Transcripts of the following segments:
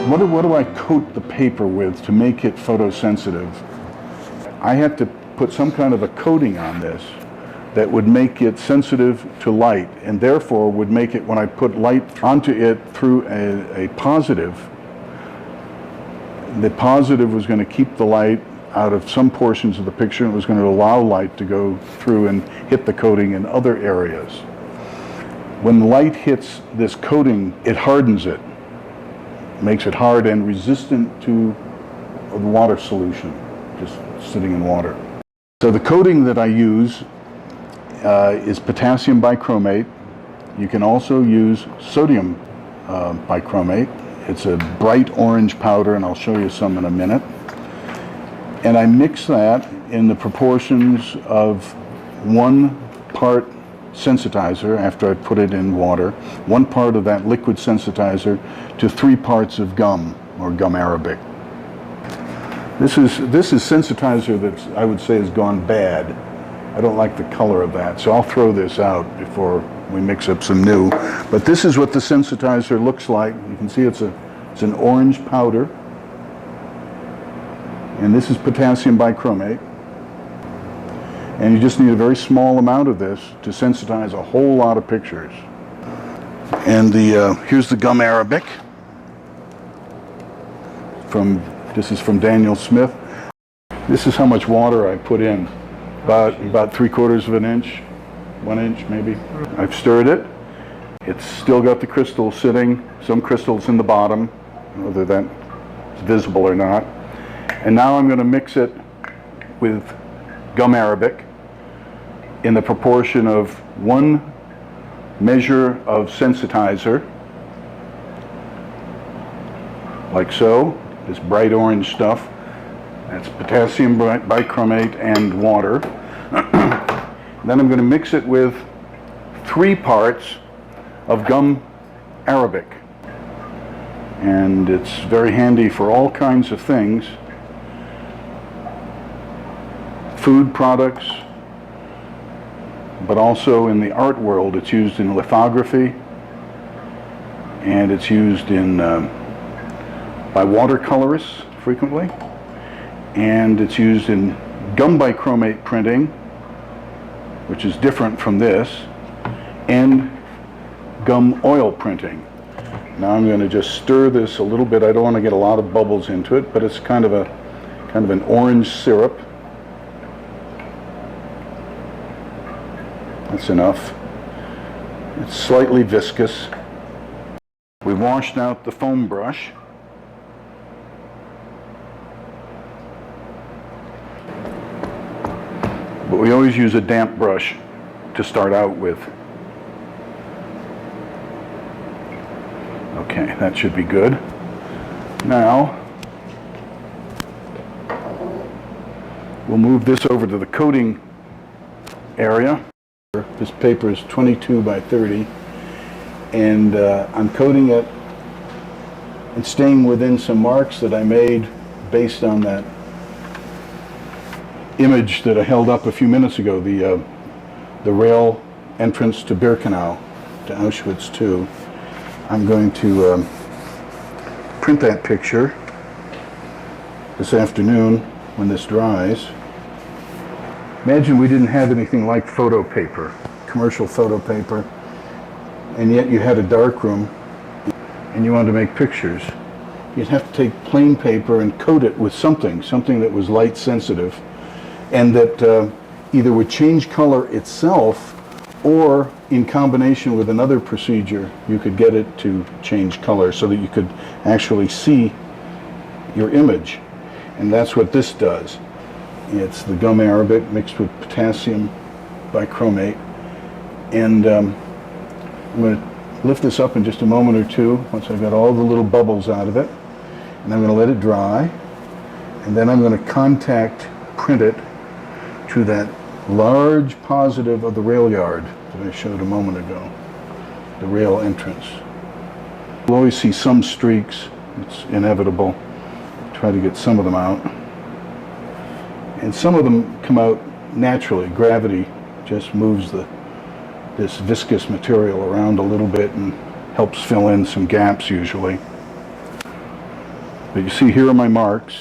What do I coat the paper with to make it photosensitive? I had to put some kind of a coating on this that would make it sensitive to light, and therefore would make it, when I put light onto it through a positive, the positive was going to keep the light out of some portions of the picture, and it was going to allow light to go through and hit the coating in other areas. When the light hits this coating, it hardens it, makes it hard and resistant to the water solution, just sitting in water. So the coating that I use is potassium bichromate. You can also use sodium bichromate. It's a bright orange powder, and I'll show you some in a minute. And I mix that in the proportions of 1 part sensitizer after I put it in water, 1 part of that liquid sensitizer to 3 parts of gum or gum arabic. This is sensitizer that I would say has gone bad. I don't like the color of that, so I'll throw this out before we mix up some new. But this is what the sensitizer looks like. You can see it's an orange powder. And this is potassium bichromate. And you just need a very small amount of this to sensitize a whole lot of pictures. And here's the gum arabic. This is from Daniel Smith. This is how much water I put in. About 3/4 of an inch, 1 inch maybe. I've stirred it. It's still got the crystal sitting, some crystals in the bottom, whether that's visible or not. And now I'm going to mix it with gum arabic in the proportion of 1 measure of sensitizer, like so, this bright orange stuff. That's potassium bichromate and water. Then I'm going to mix it with 3 parts of gum arabic. And it's very handy for all kinds of things. Food products, but also in the art world. It's used in lithography, and it's used in by watercolorists frequently. And it's used in gum bichromate printing, which is different from this, and gum oil printing. Now I'm going to just stir this a little bit. I don't want to get a lot of bubbles into it, but it's kind of an orange syrup. That's enough. It's slightly viscous. We washed out the foam brush. But we always use a damp brush to start out with. Okay, that should be good. Now, we'll move this over to the coating area. This paper is 22 by 30, and I'm coating it and staying within some marks that I made based on that image that I held up a few minutes ago, the rail entrance to Birkenau, to Auschwitz II. I'm going to print that picture this afternoon when this dries. Imagine we didn't have anything like photo paper, commercial photo paper, and yet you had a dark room and you wanted to make pictures. You'd have to take plain paper and coat it with something that was light sensitive, and that either would change color itself, or in combination with another procedure, you could get it to change color so that you could actually see your image. And that's what this does. It's the gum arabic mixed with potassium bichromate. And I'm going to lift this up in just a moment or two, once I've got all the little bubbles out of it. And I'm going to let it dry. And then I'm going to contact print it to that large positive of the rail yard that I showed a moment ago, the rail entrance. You'll always see some streaks. It's inevitable. Try to get some of them out. And some of them come out naturally. Gravity just moves this viscous material around a little bit and helps fill in some gaps usually. But you see, here are my marks.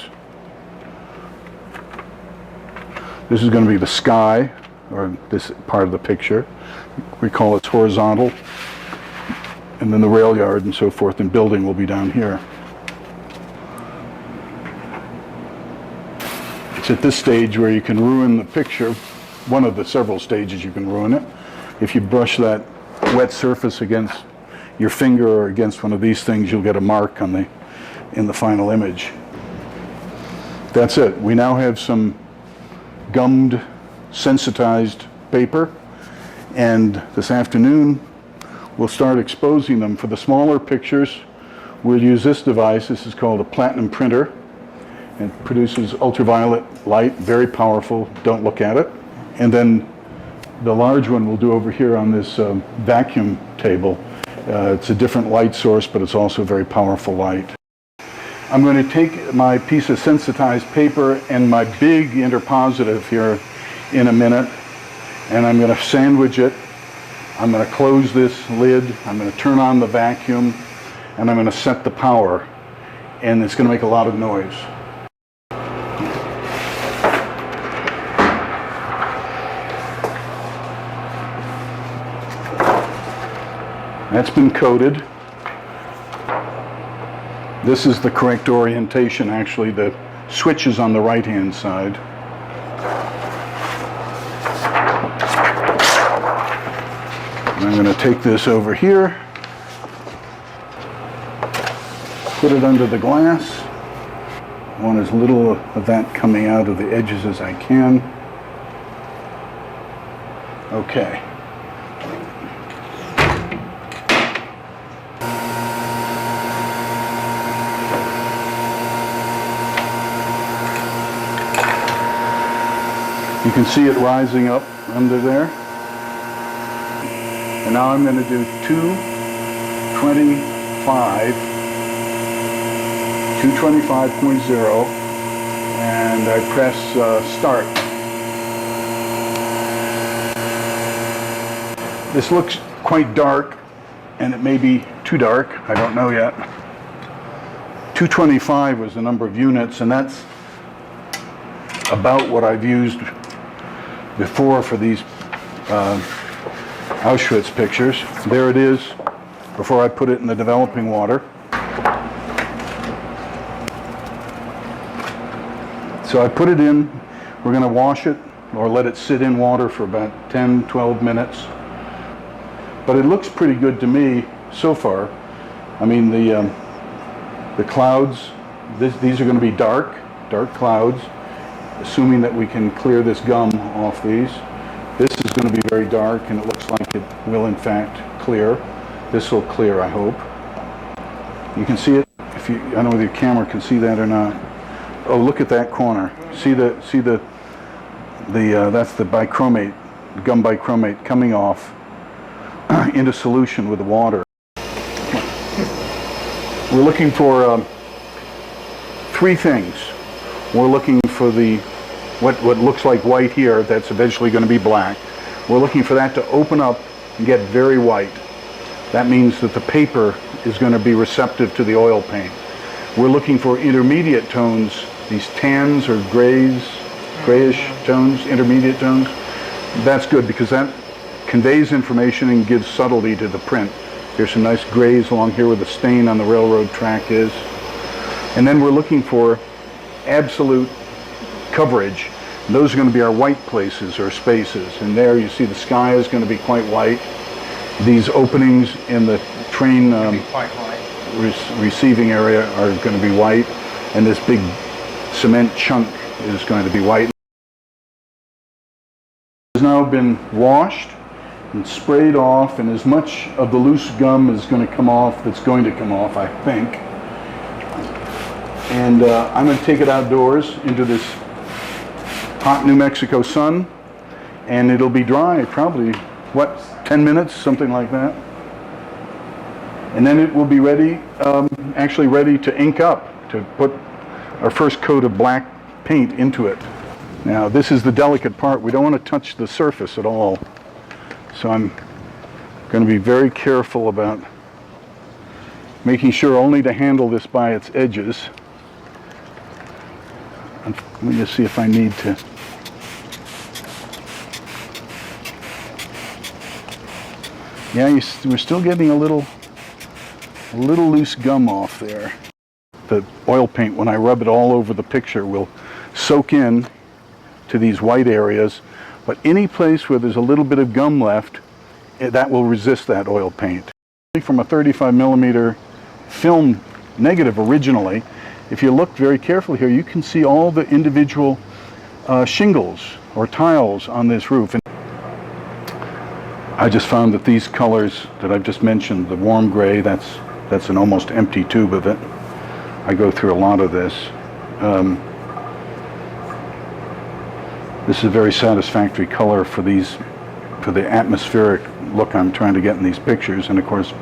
This is going to be the sky, or this part of the picture. We call it horizontal. And then the rail yard and so forth and building will be down here. It's at this stage where you can ruin the picture, one of the several stages you can ruin it. If you brush that wet surface against your finger or against one of these things, you'll get a mark on in the final image. That's it. We now have some gummed, sensitized paper, and this afternoon we'll start exposing them. For the smaller pictures, we'll use this device. This is called a platinum printer. It produces ultraviolet light, very powerful. Don't look at it. And then the large one we'll do over here on this vacuum table. It's a different light source, but it's also very powerful light. I'm going to take my piece of sensitized paper and my big interpositive here in a minute, and I'm going to sandwich it. I'm going to close this lid. I'm going to turn on the vacuum, and I'm going to set the power, and it's going to make a lot of noise. That's been coated. This is the correct orientation, actually. The switch is on the right-hand side. And I'm going to take this over here, put it under the glass. I want as little of that coming out of the edges as I can. Okay. You can see it rising up under there. And now I'm going to do 225.0, and I press start. This looks quite dark, and it may be too dark. I don't know yet. 225 was the number of units, and that's about what I've used before for these Auschwitz pictures. There it is before I put it in the developing water. So I put it in. We're going to wash it or let it sit in water for about 10-12 minutes. But it looks pretty good to me so far. I mean, the clouds, these are going to be dark clouds, assuming that we can clear this gum off these. This is going to be very dark, and it looks like it will in fact clear. This will clear, I hope. You can see it. I don't know whether your camera can see that or not. Oh, look at that corner. See that's the bichromate, gum bichromate coming off into solution with the water. We're looking for three things. We're looking for what looks like white here, that's eventually going to be black. We're looking for that to open up and get very white. That means that the paper is going to be receptive to the oil paint. We're looking for intermediate tones, these tans or grayish tones, intermediate tones. That's good because that conveys information and gives subtlety to the print. There's some nice grays along here where the stain on the railroad track is. And then we're looking for absolute coverage. And those are going to be our white places or spaces. And there you see the sky is going to be quite white. These openings in the train receiving area are going to be white. And this big cement chunk is going to be white. It has now been washed and sprayed off, and as much of the loose gum is going to come off that's going to come off, I think. And I'm going to take it outdoors into this hot New Mexico sun, and it'll be dry probably, 10 minutes, something like that. And then it will be ready, actually ready to ink up, to put our first coat of black paint into it. Now this is the delicate part. We don't want to touch the surface at all. So I'm going to be very careful about making sure only to handle this by its edges. Let me just see if I need to. Yeah, we're still getting a little loose gum off there. The oil paint, when I rub it all over the picture, will soak in to these white areas, but any place where there's a little bit of gum left, that will resist that oil paint. From a 35 millimeter film negative originally, if you look very carefully here, you can see all the individual shingles or tiles on this roof. And I just found that these colors that I've just mentioned, the warm gray, that's an almost empty tube of it. I go through a lot of this. This is a very satisfactory color for the atmospheric look I'm trying to get in these pictures. And of course,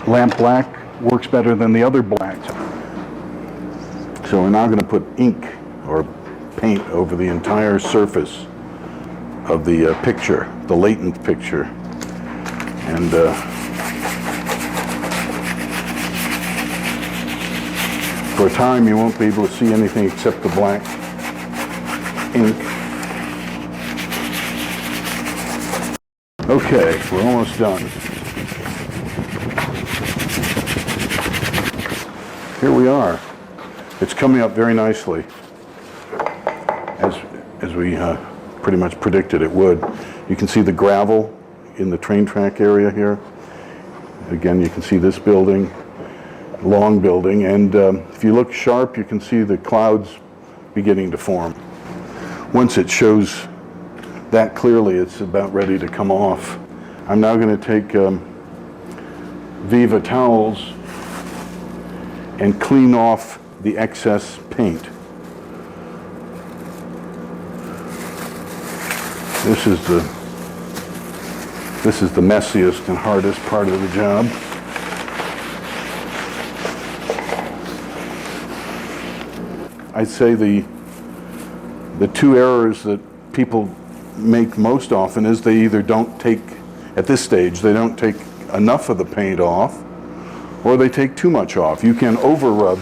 lamp black works better than the other blacks. So we're now going to put ink or paint over the entire surface of the picture, the latent picture. And for a time you won't be able to see anything except the black ink. Okay, we're almost done. Here we are. It's coming up very nicely, as we pretty much predicted it would. You can see the gravel in the train track area here. Again, you can see this building, long building, and if you look sharp, you can see the clouds beginning to form. Once it shows that clearly, it's about ready to come off. I'm now going to take Viva towels and clean off the excess paint. This is the messiest and hardest part of the job. I'd say the two errors that people make most often is they either don't take, at this stage, they don't take enough of the paint off, or they take too much off. You can over rub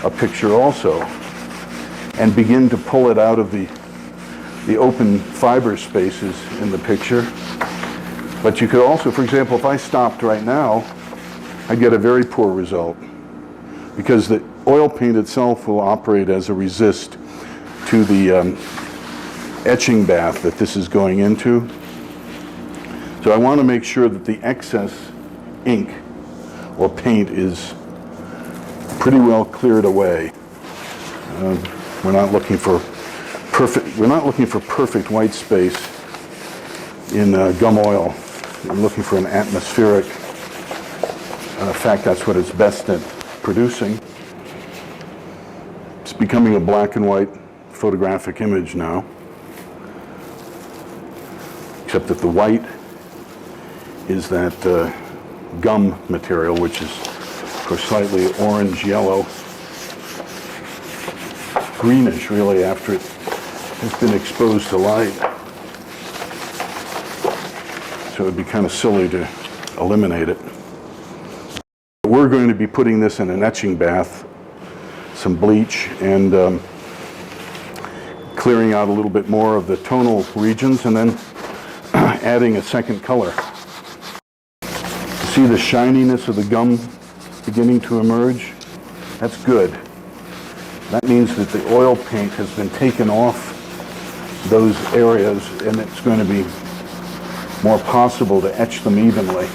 a picture also and begin to pull it out of the open fiber spaces in the picture. But you could also, for example, if I stopped right now, I'd get a very poor result, because the oil paint itself will operate as a resist to the etching bath that this is going into. So I want to make sure that the excess ink or paint is pretty well cleared away. We're not looking for perfect white space in Gumoil. We're looking for an atmospheric effect. That's what it's best at producing. It's becoming a black and white photographic image now, except that the white is that gum material, which is for slightly orange yellow, greenish really after it has been exposed to light. So it would be kind of silly to eliminate it. We're going to be putting this in an etching bath, some bleach, and clearing out a little bit more of the tonal regions, and then adding a second color. See the shininess of the gum beginning to emerge? That's good. That means that the oil paint has been taken off those areas, and it's going to be more possible to etch them evenly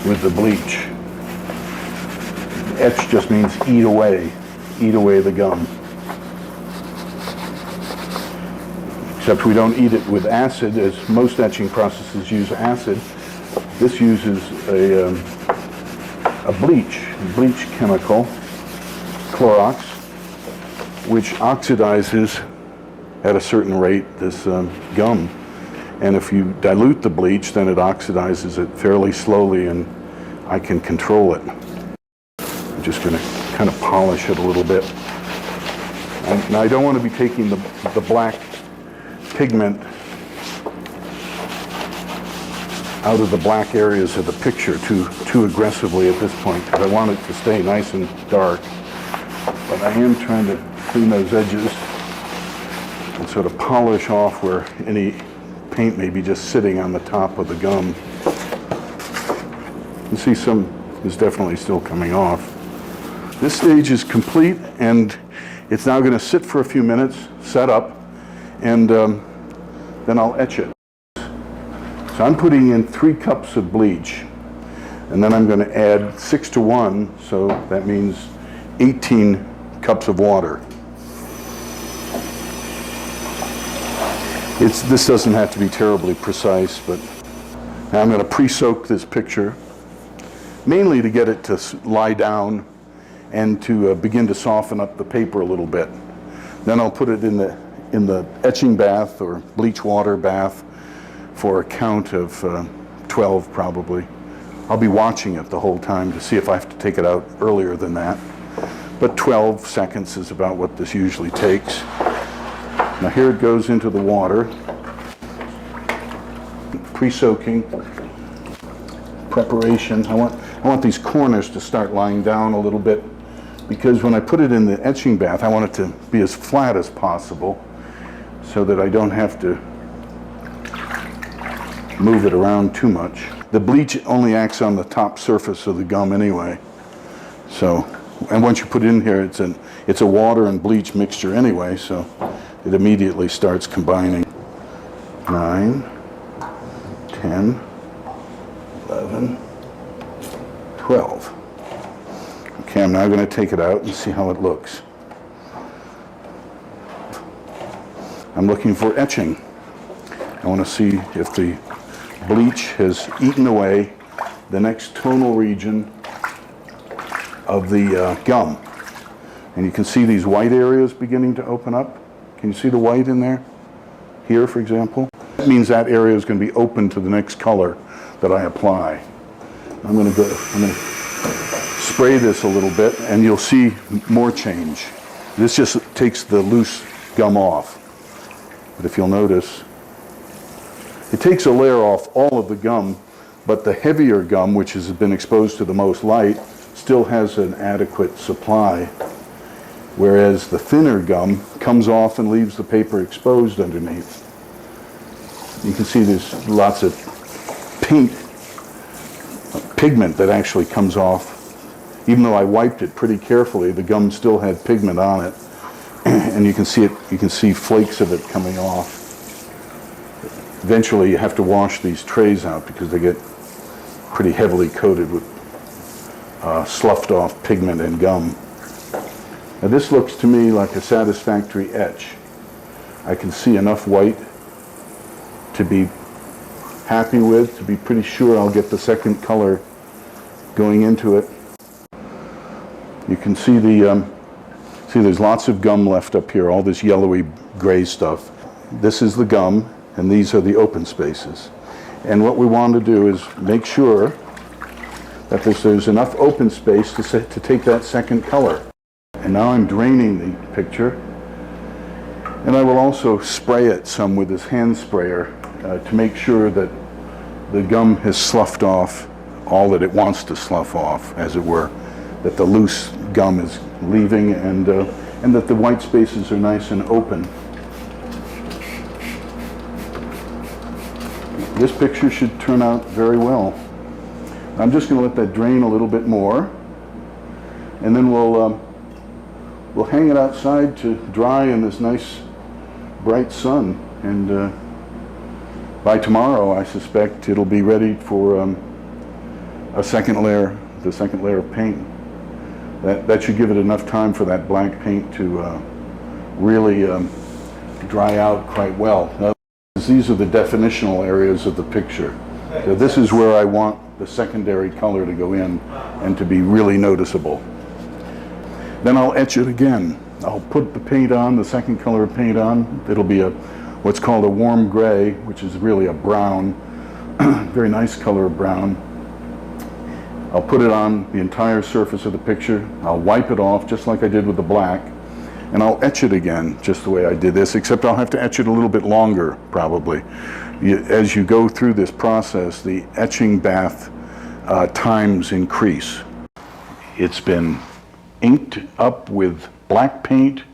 with the bleach. Etch just means eat away the gum. Except we don't eat it with acid, as most etching processes use acid. This uses a bleach chemical, Clorox, which oxidizes at a certain rate this gum. And if you dilute the bleach, then it oxidizes it fairly slowly, and I can control it. I'm just going to kind of polish it a little bit. Now I don't want to be taking the black pigment out of the black areas of the picture too aggressively at this point, because I want it to stay nice and dark. But I am trying to clean those edges and sort of polish off where any paint may be just sitting on the top of the gum. You see some is definitely still coming off. This stage is complete, and it's now going to sit for a few minutes, set up, and then I'll etch it. So I'm putting in 3 cups of bleach, and then I'm going to add 6 to 1, so that means 18 cups of water. This doesn't have to be terribly precise, but now I'm going to pre-soak this picture, mainly to get it to lie down and to begin to soften up the paper a little bit. Then I'll put it in the etching bath or bleach water bath for a count of 12 probably. I'll be watching it the whole time to see if I have to take it out earlier than that. But 12 seconds is about what this usually takes. Now here it goes into the water. Pre-soaking. Preparation. I want these corners to start lying down a little bit, because when I put it in the etching bath, I want it to be as flat as possible so that I don't have to move it around too much. The bleach only acts on the top surface of the gum anyway. So, and once you put it in here, it's a water and bleach mixture anyway, so it immediately starts combining. 9, 10, 11, 12. Okay, I'm now going to take it out and see how it looks. I'm looking for etching. I want to see if the bleach has eaten away the next tonal region of the gum. And you can see these white areas beginning to open up. Can you see the white in there? Here, for example. That means that area is going to be open to the next color that I apply. I'm going to spray this a little bit, and you'll see more change. This just takes the loose gum off. But if you'll notice, it takes a layer off all of the gum, but the heavier gum, which has been exposed to the most light, still has an adequate supply, whereas the thinner gum comes off and leaves the paper exposed underneath. You can see there's lots of pigment that actually comes off. Even though I wiped it pretty carefully, the gum still had pigment on it, and you can see flakes of it coming off. Eventually you have to wash these trays out because they get pretty heavily coated with sloughed off pigment and gum. Now this looks to me like a satisfactory etch. I can see enough white to be happy with, to be pretty sure I'll get the second color going into it. You can see there's lots of gum left up here, all this yellowy gray stuff. This is the gum, and these are the open spaces. And what we want to do is make sure that there's enough open space to take that second color. And now I'm draining the picture, and I will also spray it some with this hand sprayer to make sure that the gum has sloughed off all that it wants to slough off, as it were, that the loose gum is leaving, and that the white spaces are nice and open. This picture should turn out very well. I'm just going to let that drain a little bit more, and then we'll hang it outside to dry in this nice bright sun, and by tomorrow I suspect it'll be ready for the second layer of paint. That should give it enough time for that black paint to really dry out quite well. Now, these are the definitional areas of the picture. So this is where I want the secondary color to go in and to be really noticeable. Then I'll etch it again. I'll put the paint on, the second color of paint on. It'll be what's called a warm gray, which is really a brown, very nice color of brown. I'll put it on the entire surface of the picture. I'll wipe it off just like I did with the black, and I'll etch it again just the way I did this, except I'll have to etch it a little bit longer probably. As you go through this process, the etching bath times increase. It's been inked up with black paint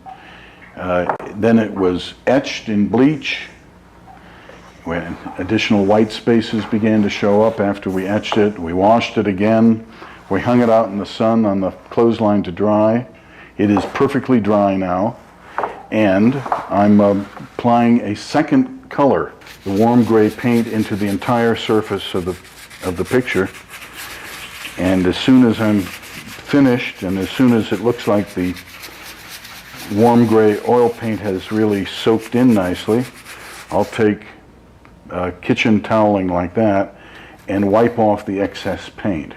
Then it was etched in bleach, when additional white spaces began to show up after we etched it. We washed it again. We hung it out in the sun on the clothesline to dry. It is perfectly dry now. And I'm applying a second color, the warm gray paint, into the entire surface of the picture. And as soon as I'm finished, and as soon as it looks like the warm gray oil paint has really soaked in nicely, I'll take kitchen toweling like that and wipe off the excess paint.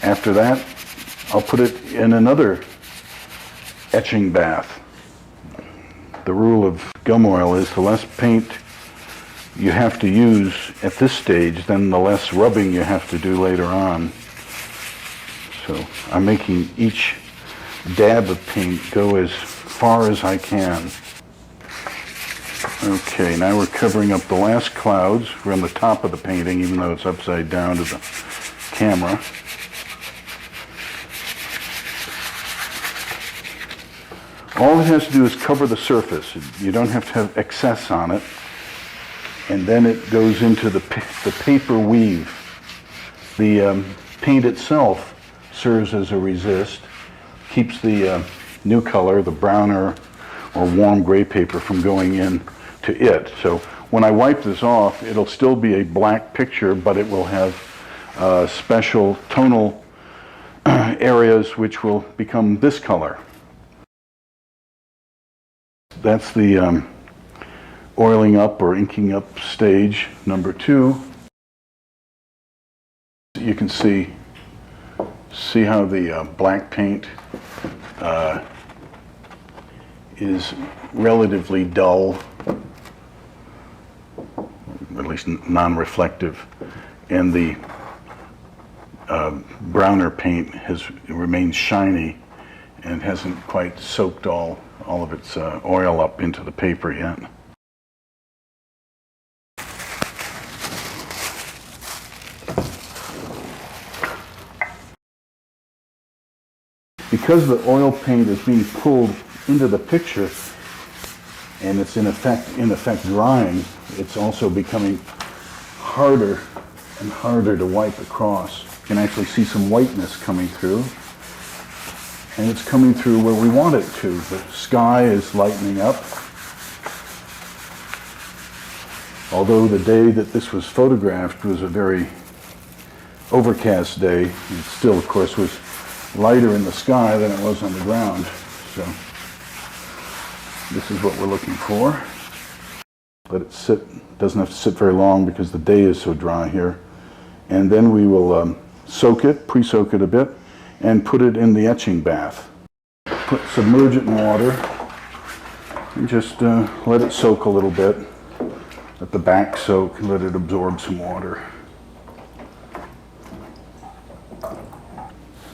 After that, I'll put it in another etching bath. The rule of Gumoil is the less paint you have to use at this stage, then the less rubbing you have to do later on. So I'm making each dab of paint go as far as I can. Okay, now we're covering up the last clouds. We're on the top of the painting, even though it's upside down to the camera. All it has to do is cover the surface. You don't have to have excess on it. And then it goes into the paper weave. The paint itself serves as a resist, keeps the new color, the browner or warm gray paper, from going in to it. So when I wipe this off, it'll still be a black picture, but it will have special tonal areas which will become this color. That's the oiling up or inking up stage number 2. You can see how the black paint is relatively dull, at least non-reflective, and the browner paint remains shiny and hasn't quite soaked all of its oil up into the paper yet. Because the oil paint is being pulled into the picture and it's in effect drying, it's also becoming harder and harder to wipe across. You can actually see some whiteness coming through, and it's coming through where we want it to. The sky is lightening up. Although the day that this was photographed was a very overcast day, it still, of course, was lighter in the sky than it was on the ground. So this is what we're looking for. Let it sit. Doesn't have to sit very long because the day is so dry here. And then we will soak it, pre-soak it a bit, and put it in the etching bath. Submerge it in water and just let it soak a little bit. Let the back soak and let it absorb some water.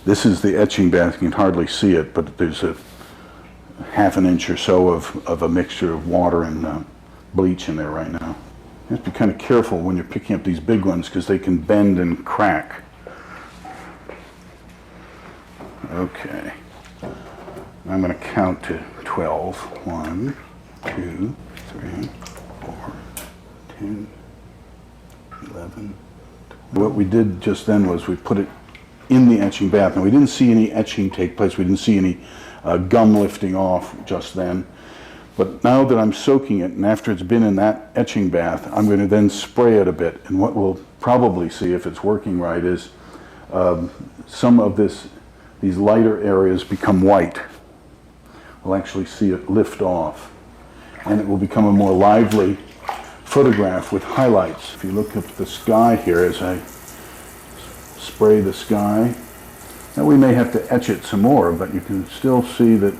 This is the etching bath. You can hardly see it, but there's a ½ an inch or so of a mixture of water and bleach in there right now. You have to be kind of careful when you're picking up these big ones because they can bend and crack. Okay. I'm going to count to 12. 1, 2, 3, 4, 10, 11. What we did just then was we put it in the etching bath, and we didn't see any etching take place. We didn't see any gum lifting off just then. But now that I'm soaking it, and after it's been in that etching bath, I'm going to then spray it a bit. And what we'll probably see, if it's working right, is some of these lighter areas become white. We'll actually see it lift off, and it will become a more lively photograph with highlights. If you look up the sky here as I spray the sky, now we may have to etch it some more, but you can still see that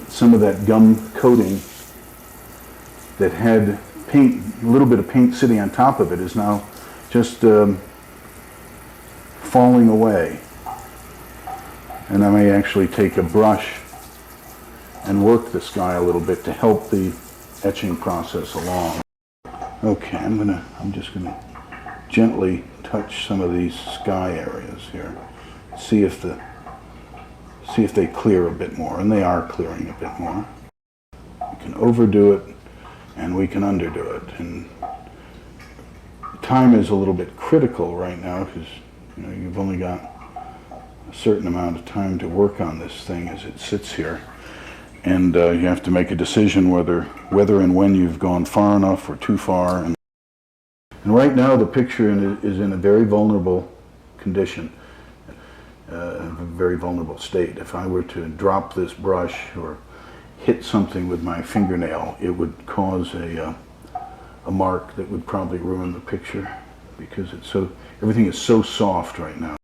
some of that gum coating that had paint, a little bit of paint sitting on top of it, is now just falling away. And I may actually take a brush and work the sky a little bit to help the etching process along. Okay, I'm just gonna gently touch some of these sky areas here. See if see if they clear a bit more, and they are clearing a bit more. We can overdo it and we can underdo it, and time is a little bit critical right now because you've only got a certain amount of time to work on this thing as it sits here, and you have to make a decision whether and when you've gone far enough or too far. And right now the picture is in a very vulnerable condition, a very vulnerable state. If I were to drop this brush or hit something with my fingernail, it would cause a mark that would probably ruin the picture because everything is so soft right now.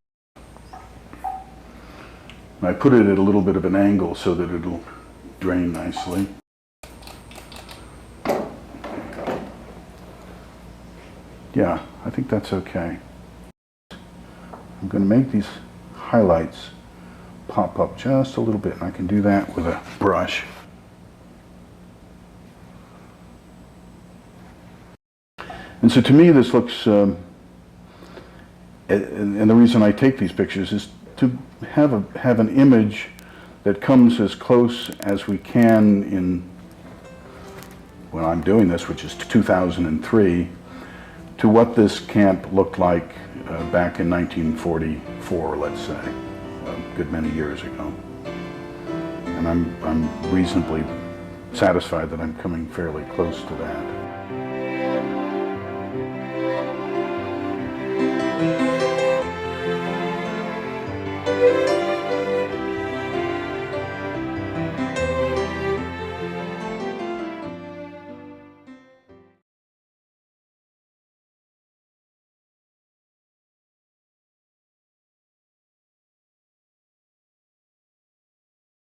I put it at a little bit of an angle so that it'll drain nicely. Yeah, I think that's okay. I'm going to make these highlights pop up just a little bit, and I can do that with a brush. And so to me this looks, and the reason I take these pictures is to have an image that comes as close as we can in, when I'm doing this, which is 2003, to what this camp looked like back in 1944, let's say, a good many years ago. And I'm reasonably satisfied that I'm coming fairly close to that.